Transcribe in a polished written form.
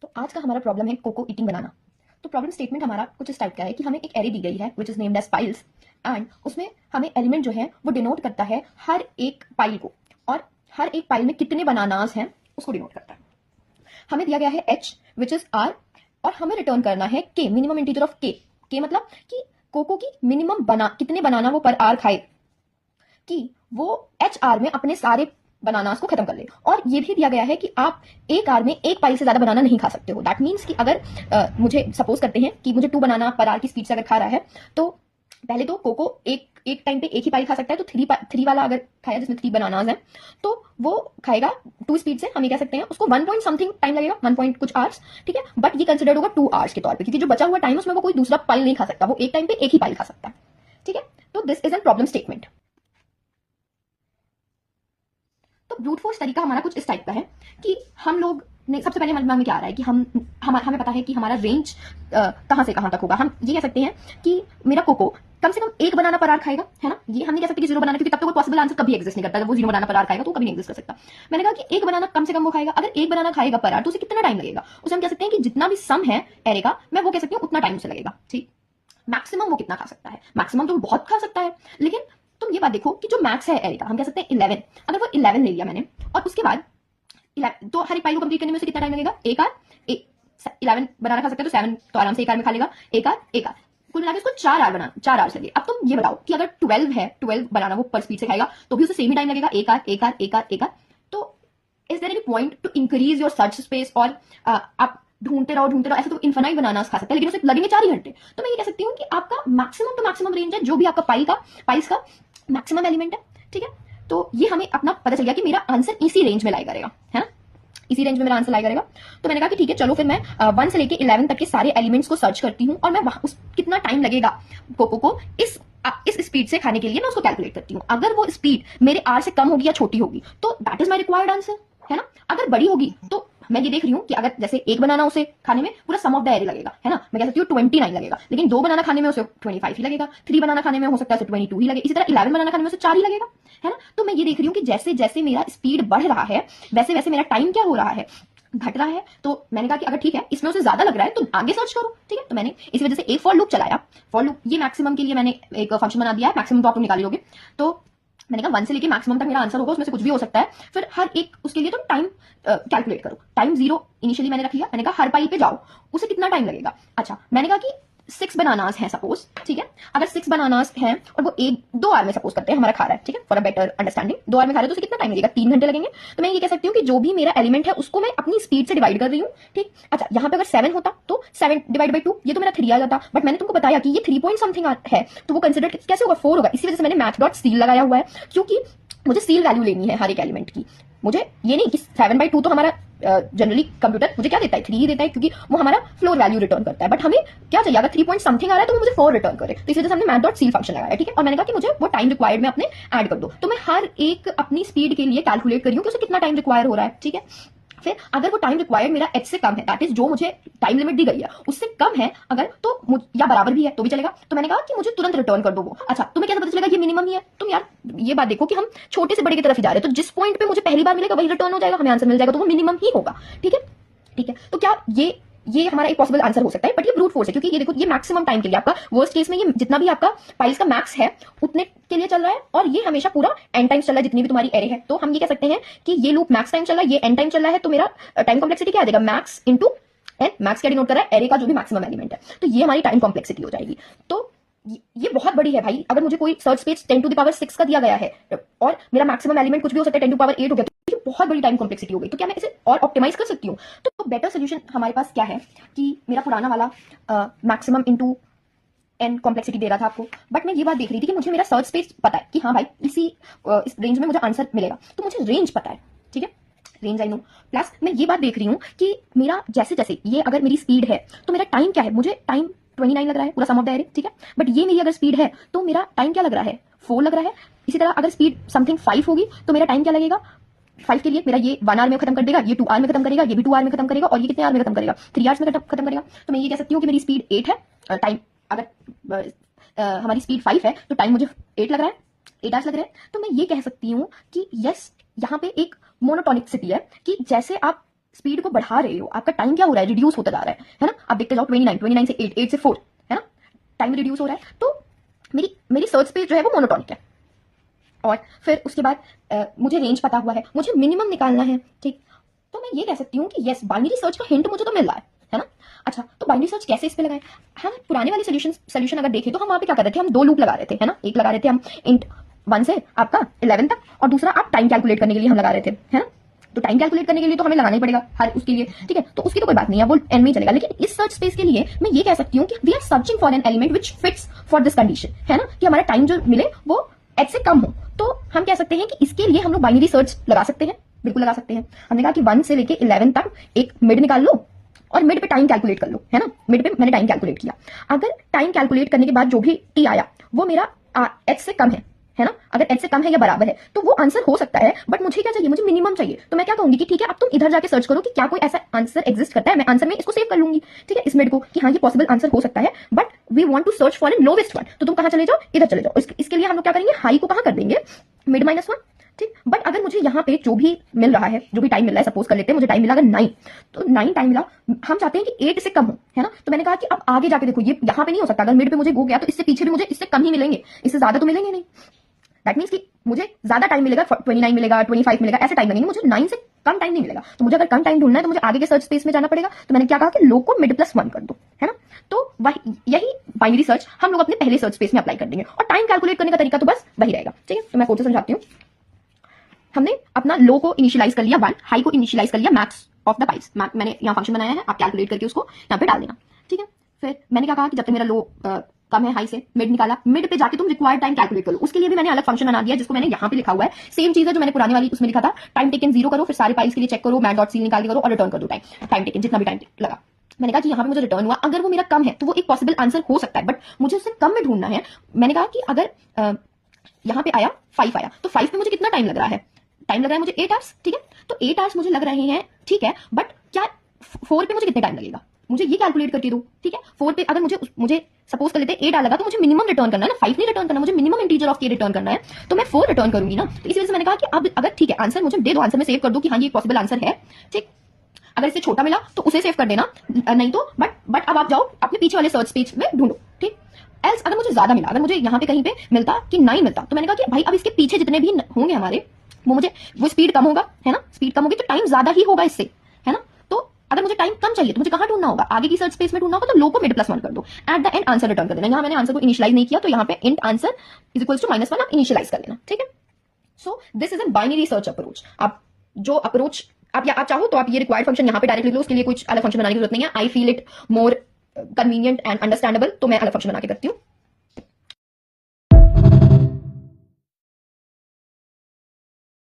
तो आज का हमारा प्रॉब्लम है कोको ईटिंग बनाना। तो प्रॉब्लम स्टेटमेंट हमारा कुछ इस टाइप का है कि हमें एक एरे दी गई है which is named as piles and उसमें हमें एलिमेंट जो है वो डिनोट करता है हर एक पाइल को, और हर एक पाइल में कितने बनानास हैं उसको डिनोट करता है। हमें दिया गया है एच विच इज आर और हमें रिटर्न करना है के, मिनिमम इंटीजर ऑफ के मतलब कि कोको की मिनिमम कितने बनाना वो पर आर खाए कि वो एच आर में अपने सारे बनानास को खत्म कर ले। और ये भी दिया गया है कि आप एक आर में एक पाइल से ज्यादा बनाना नहीं खा सकते हो। दैट मीन्स कि अगर मुझे सपोज करते हैं कि मुझे 2 बनाना पर आर की स्पीड से अगर खा रहा है तो पहले तो कोको एक टाइम पे एक ही पाइल खा सकता है। तो थ्री वाला अगर खाया जिसमें 3 बनानास हैं तो वो खाएगा 2 स्पीड से। हम ये कह सकते हैं उसको 1 पॉइंट समथिंग टाइम लगेगा, 1 पॉइंट कुछ आवर्स, ठीक है। बट ये कंसिडर्ड होगा 2 आवर्स के तौर पे, क्योंकि जो बचा हुआ टाइम उसमें वो कोई दूसरा पाइल नहीं खा सकता, वो एक टाइम पे एक ही पाइल खा सकता है, ठीक है। तो this is N problem statement. तो ब्रूट फोर्स तरीका हमारा कुछ इस टाइप का है कि हम लोग ने सबसे पहले दिमाग में क्या आ रहा है कि हमें पता है कि हमारा रेंज कहां से कहां तक होगा। हम ये कह सकते हैं कि मेरा कोको कम से कम 1 बनाना पर आर खाएगा, है ना। ये हम नहीं कह सकते कि 0 बनाना, क्योंकि तब तो कोई पॉसिबल आंसर कभी एग्जिस्ट नहीं करता। जब वो 0 बनाना पर आर खाएगा तो कभी नहीं एग्जिस्ट कर सकता। मैंने कहा कि 1 बनाना कम से कम वो खाएगा। अगर 1 बनाना खाएगा पर आर तो उसे कितना टाइम लगेगा, उसे हम कह सकते हैं कि जितना भी सम है एरे का मैं वो कह सकती हूँ उतना टाइम उसे लगेगा, ठीक। मैक्सिमम वो कितना खा सकता है, मैक्सिमम तो बहुत खा सकता है, लेकिन तुम ये बात देखो कि जो मैक्स है एरे का हम कह सकते हैं 11। अगर वो 11 ले लिया मैंने और उसके बाद तो हर एक पाइल को कंप्लीट करने में उसे कितना टाइम लगेगा, 1 आर 11 बनाना खा सकते हैं तो 7 तो आराम से 1 आर में खा लेगा, 1 आर कुल मिलाकर इसको 4 आर लगे। अब तुम ये बताओ कि अगर 12 है, 12 बनाना वो पर स्पीड से खाएगा तो भी उसे सेम ही टाइम लगेगा, 1 आर। तो is there any point to increase your search space? और आप ढूंढते रहो ऐसे तो इनफाइनाइट बनाना खा सकते हैं, लेकिन उसे लगेंगे 4 ही घंटे। तो मैं ये कह सकती हूँ कि आपका मैक्सिमम टू मैक्सिमम रेंज है जो भी आपका पाइल्स का मैक्सिमम एलिमेंट है, ठीक है। तो ये हमें अपना पता चल गया कि मेरा आंसर इसी रेंज में लाई करेगा, है ना, इसी रेंज में मेरा आंसर लाई करेगा। तो मैंने कहा कि ठीक है चलो फिर मैं 1 से लेके 11 तक के सारे एलिमेंट्स को सर्च करती हूँ और मैं उस कितना टाइम लगेगा कोको को इस स्पीड से खाने के लिए मैं उसको कैलकुलेट करती हूँ। अगर वो स्पीड मेरे आर से कम होगी या छोटी होगी तो that is my required answer, है ना। अगर बड़ी होगी तो मैं ये देख रही हूँ कि अगर जैसे 1 बनाना उसे खाने में पूरा सम ऑफ द एरे लगेगा, है ना, मैं कह सकती हूँ 29 लगेगा, लेकिन 2 बनाना खाने में उसे 25 ही लगेगा, 3 बनाना खाने में हो सकता है उसे 22 ही लगे, इसी तरह 11 बनाना खाने में उसे 4 ही लगेगा, है ना। तो मैं ये देख रही हूँ कि जैसे जैसे मेरा स्पीड बढ़ रहा है वैसे वैसे मेरा टाइम क्या हो रहा है, घट रहा है। तो मैंने कहा कि अगर ठीक है इसमें उसे ज्यादा लग रहा है तो आगे सर्च करो, ठीक है। तो मैंने इसी वजह से एक फॉर लूप चलाया। फॉर लूप ये मैक्सिमम के लिए मैंने एक फंक्शन बना दिया है, मैक्सिमम तो आप लोग निकाली होगी। तो मैंने कहा 1 से लेके मैक्सिमम तक मेरा आंसर होगा, उसमें से कुछ भी हो सकता है। फिर हर एक उसके लिए तो टाइम कैलकुलेट करो। टाइम 0 इनिशियली मैंने रख लिया। मैंने कहा हर पाइल पे जाओ, उसे कितना टाइम लगेगा। अच्छा मैंने कहा कि 6 बनानास हैं सपोज, ठीक है। अगर 6 बनानास हैं और वो 2 आर में सपोज करते हैं हमारा खा रहा है, ठीक है, फॉर अ बेटर अंडरस्टैंडिंग 2 आर में खा रहा है तो उसे कितना टाइम लगेगा, 3 घंटे लगेंगे। तो मैं ये कह सकती हूँ कि जो भी मेरा एलिमेंट है उसको मैं अपनी स्पीड से डिवाइड कर रही हूँ, ठीक। अच्छा यहाँ पे अगर 7 होता तो 7 डिवाइड बाई 2 ये तो मेरा 3 आ जाता, बट मैंने तुमको बताया कि ये 3 पॉइंट समथिंग है तो वो कंसिडर कैसे होगा, 4 होगा। इसी वजह से मैंने मैथ डॉट सील लगाया हुआ है, क्योंकि मुझे सील वैल्यू लेनी है हर एक एलिमेंट की। मुझे ये नहीं कि 7/2 तो हमारा जनरली कंप्यूटर मुझे क्या देता है, 3 ही देता है, क्योंकि वो हमारा फ्लोर वैल्यू रिटर्न करता है। बट हमें क्या चाहिए, अगर 3 पॉइंट समथिंग आ रहा है तो वो मुझे 4 रिटर्न करे। तो इस वजह से हमने मैथ डॉट सील फंक्शन लगाया, ठीक है। और मैंने कहा कि मुझे वो टाइम रिक्वायर्ड में अपने ऐड कर दो। तो मैं हर एक अपनी स्पीड के लिए कैलकुलेट कर रही हूँ कि उसे कितना टाइम रिक्वायर हो रहा है, ठीक है। फिर अगर वो टाइम रिक्वायर्ड मेरा एच से कम है, दैट इज जो मुझे टाइम लिमिट दी गई है उससे कम है अगर, तो या बराबर भी है तो भी चलेगा। तो मैंने कहा कि मुझे तुरंत रिटर्न कर दो वो। अच्छा तुम्हें कैसे पता चलेगा ये मिनिमम ही है। तुम यार ये बात देखो कि हम छोटे से बड़े की तरफ ही जा रहे हैं, तो जिस पॉइंट पे मुझे पहली बार मिलेगा वही रिटर्न हो जाएगा, हमें आंसर मिल जाएगा, तो वो मिनिमम ही होगा, ठीक है। ठीक है, तो क्या ये हमारा एक पॉसिबल आंसर हो सकता है, बट ये ब्रूट फोर्स है, क्योंकि ये देखो ये मैक्सिमम टाइम के लिए आपका वर्स्ट केस में ये जितना भी आपका पाइल्स का मैक्स है उतने के लिए चल रहा है, और ये हमेशा पूरा एन टाइम्स चल रहा है जितनी भी तुम्हारी एरे है। तो हम ये कह सकते हैं कि ये लूप मैक्स टाइम चल रहा है, ये एन टाइम चल रहा है, तो मेरा टाइम कॉम्प्लेक्सिटी क्या आ जाएगा, मैक्स इंटू एन। मैक्स क्या डिनोट कर रहा है, एरे का जो भी मैक्सिमम एलिमेंट है, तो ये हमारी टाइम कॉम्प्लेक्सिटी हो जाएगी। तो ये बहुत बड़ी है भाई। अगर मुझे कोई सर्च स्पेस 10⁶ का दिया गया है और मेरा मैक्सिमम एलिमेंट कुछ भी हो सकता है 10⁸ हो गया, तो ये बहुत बड़ी टाइम कॉम्प्लेक्सिटी हो गई। तो क्या मैं इसे और ऑप्टिमाइज कर सकती हूँ? तो बेटर सोल्यूशन हमारे पास क्या है कि मेरा पुराना वाला मैक्सिमम इंटू एन कॉम्प्लेक्सिटी दे रहा था आपको, बट मैं ये बात देख रही थी कि मुझे मेरा सर्च स्पेस पता है कि हाँ भाई इस रेंज में मुझे आंसर मिलेगा, तो मुझे रेंज पता है, ठीक है, रेंज आई नो। प्लस मैं ये बात देख रही हूँ कि मेरा जैसे जैसे ये अगर मेरी स्पीड है तो मेरा टाइम क्या है, मुझे टाइम 29 लग रहा है पूरा सम ऑफ द एरे, ठीक है। बट ये मेरी अगर स्पीड है तो मेरा टाइम क्या लग रहा है, 4 लग रहा है। इसी तरह अगर स्पीड समथिंग 5 होगी तो मेरा टाइम क्या लगेगा, 5 के लिए मेरा ये 1 आवर में खत्म कर देगा, ये 2 आवर में खत्म करेगा, ये भी 2 आवर में खत्म करेगा, और ये कितने आवर में खत्म करेगा, 3 आवर्स में खत्म करेगा। तो मैं ये कह सकती हूँ कि मेरी स्पीड 8 है, टाइम अगर हमारी स्पीड 5 है तो टाइम मुझे 8 लग रहा है, 8 आवर्स लग रहे हैं। तो मैं ये कह सकती हूँ कि यस यहाँ पे एक मोनोटोनिकसिटी है कि जैसे आप स्पीड को बढ़ा रहे हो, आपका टाइम क्या हो रहा है, रिड्यूस होता जा रहा है ना। आप देखते जाओ 29 से 8 से 4 है ना, टाइम रिड्यूस हो रहा है। तो मेरी सर्च स्पेस जो है वो मोनोटोनिक है। और फिर उसके बाद मुझे रेंज पता हुआ है, मुझे मिनिमम निकालना है, ठीक। तो मैं ये कह सकती हूँ कि यस, बाइनरी सर्च का हिंट मुझे तो मिल रहा है ना। अच्छा, तो बाइनरी सर्च कैसे इस पे लगाएं? हम पुराने वाले सोल्यूशन अगर देखें तो हम वहां पे क्या कर रहे थे, हम 2 लूप लगा रहे थे, है ना। एक लगा रहे थे हम int 1 से आपका 11 तक, और दूसरा आप टाइम कैलकुलेट करने के लिए हम लगा रहे थे, है ना। तो टाइम कैलकुलेट करने के लिए तो हमें लगाना ही पड़ेगा हर उसके लिए, ठीक है। तो उसकी तो कोई बात नहीं है, वो एन में ही चलेगा। लेकिन इस सर्च स्पेस के लिए मैं ये कह सकती हूँ कि we are searching for an element which fits for this condition, है ना, कि हमारा टाइम जो मिले वो एच से कम हो। तो हम कह सकते हैं कि इसके लिए हम लोग बाइनरी सर्च लगा सकते हैं, बिल्कुल लगा सकते हैं। हमने कहा कि 1 से लेके 11 तक एक मिड निकाल लो और मिड पे टाइम कैलकुलेट कर लो, है ना। मिड पे मैंने टाइम कैलकुलेट किया, अगर टाइम कैलकुलेट करने के बाद जो भी टी आया वो मेरा एच से कम है ना। अगर एच से कम है या बराबर है तो वो आंसर हो सकता है, बट मुझे क्या चाहिए, मुझे मिनिमम चाहिए। तो मैं क्या कहूंगी कि ठीक है, अब तुम इधर जाके सर्च करो कि क्या कोई ऐसा आंसर एग्जिस्ट करता है। मैं आंसर में इसको सेव कर लूंगी, ठीक है, इस मिड को, कि हाँ ये पॉसिबल आंसर हो सकता है, but we want to search for an lowest one. तो तुम कहां चले जाओ, इधर चले जाओ। इसके लिए हम लोग क्या करेंगे, हाई को कहां कर देंगे, मिड -1, ठीक। बट अगर मुझे यहाँ पे जो भी मिल रहा है, जो भी टाइम मिल रहा है, सपोज कर लेते हैं मुझे टाइम मिला अगर 9, तो 9 टाइम मिला, हम चाहते हैं कि 8 से कम हो, है ना। तो मैंने कहा कि अब आगे जाके देखो, ये यहाँ पे नहीं हो सकता, अगर मिड पे मुझे गो गया तो इससे पीछे भी मुझे इससे कम ही मिलेंगे, इससे ज्यादा तो मिलेंगे नहीं। दैट मीन्स कि मुझे ज्यादा टाइम मिलेगा, 29 मिलेगा, 25 मिलेगा, ऐसे टाइम लगेंगे, मुझे 9 से कम टाइम नहीं मिलेगा। तो मुझे अगर कम टाइम ढूंढना है तो मुझे आगे के सर्च स्पेस में जाना पड़ेगा। तो मैंने क्या कहा कि लो को मिड +1 कर दो, है ना। तो यही बाइनरी सर्च हम लोग अपने पहले सर्च स्पेस में अप्लाई कर देंगे, और टाइम कैलकुलेट करने का तरीका तो बस वही रहेगा, ठीक है। तो मैं कोड से समझाती हूँ। हमने अपना लो को इनिशियलाइज कर लिया 1, हाई को इनिशियलाइज कर लिया मैक्स ऑफ द पाइप्स। मैंने यहाँ फंक्शन बनाया है, आप कैलकुलेट करके उसको यहाँ पे डाल देना, ठीक है। फिर मैंने क्या कहा कि जब तक मेरा लो कम है हाई से, मिड निकाला, मिड पे जाके तुम रिक्वायर्ड टाइम कैलकुलेट करो। उसके लिए भी मैंने अलग फंक्शन बना दिया जिसको मैंने यहाँ पे लिखा हुआ है। सेम चीज है जो मैंने पुरानी वाली उसमें लिखा था, टाइम टेकन 0 करो, फिर सारे फाइल्स के लिए चेक करो, मैट.सी निकाल के करो और रिटर्न कर दो टाइम टेकन, जितना भी टाइम लगा। मैंने कहा कि यहाँ पे मुझे रिटर्न हुआ, अगर वो मेरा कम है तो वो एक पॉसिबल आंसर हो सकता है, बट मुझे उससे कम में ढूंढना है। मैंने कहा कि अगर यहाँ पे आया 5 आया, तो 5 पे मुझे कितना टाइम लग रहा है, टाइम लग रहा है मुझे 8 आवर्स, ठीक है। तो 8 आवर्स मुझे लग रहे हैं, ठीक है, बट क्या 4 पे मुझे कितने टाइम लगेगा, मुझे ये कैलकुलेट करके दो, ठीक है। 4 पे अगर मुझे सपोज कर लेते हैं 8 आवर लगा, तो मुझे मिनिमम रिटर्न करना है ना, 5 नहीं रिटर्न करना, मुझे मिनिमम इंटीजर ऑफ के रिटर्न करना है, तो मैं 4 रिटर्न करूंगी ना। तो इस वजह से मैंने कहा कि अब अगर ठीक है आंसर मुझे दे दो, आंसर में सेव कर दो कि हाँ ये पॉसिबल आंसर है, ठीक। अगर इससे छोटा मिला तो उसे सेव कर देना, नहीं तो बट अब आप जाओ अपने पीछे वाले सर्च पेज में ढूंढो, ठीक। एल्स अगर मुझे ज्यादा मिला, अगर मुझे यहाँ पे कहीं पे मिलता कि 9 मिलता, तो मैंने कहा कि भाई अब इसके पीछे जितने भी होंगे हमारे, वो स्पीड कम होगा, है ना, स्पीड कम होगी तो टाइम ज्यादा ही होगा इससे, है ना। तो अगर मुझे टाइम कम चाहिए तो मुझे कहां ढूंढना होगा, आगे की सर्च स्पेस में ढूंढना होगा। तो लो को मिड +1 कर दो, at the end answer return कर देना। यहाँ मैंने आंसर को इनिशियलाइज नहीं किया, तो यहाँ पे int answer is equals to -1 आप इनिशियलाइज कर लेना, ठीक है। So this is an binary search approach. आप जो अप्रोच आप चाहो तो आप ये रिक्वायर्ड फंक्शन यहाँ पे डायरेक्ट लिख लो, उसके लिए कुछ अलग फंक्शन बनाने की जरूरत नहीं है। I feel it more convenient and understandable, तो मैं अलग फंक्शन बना के करती हूँ।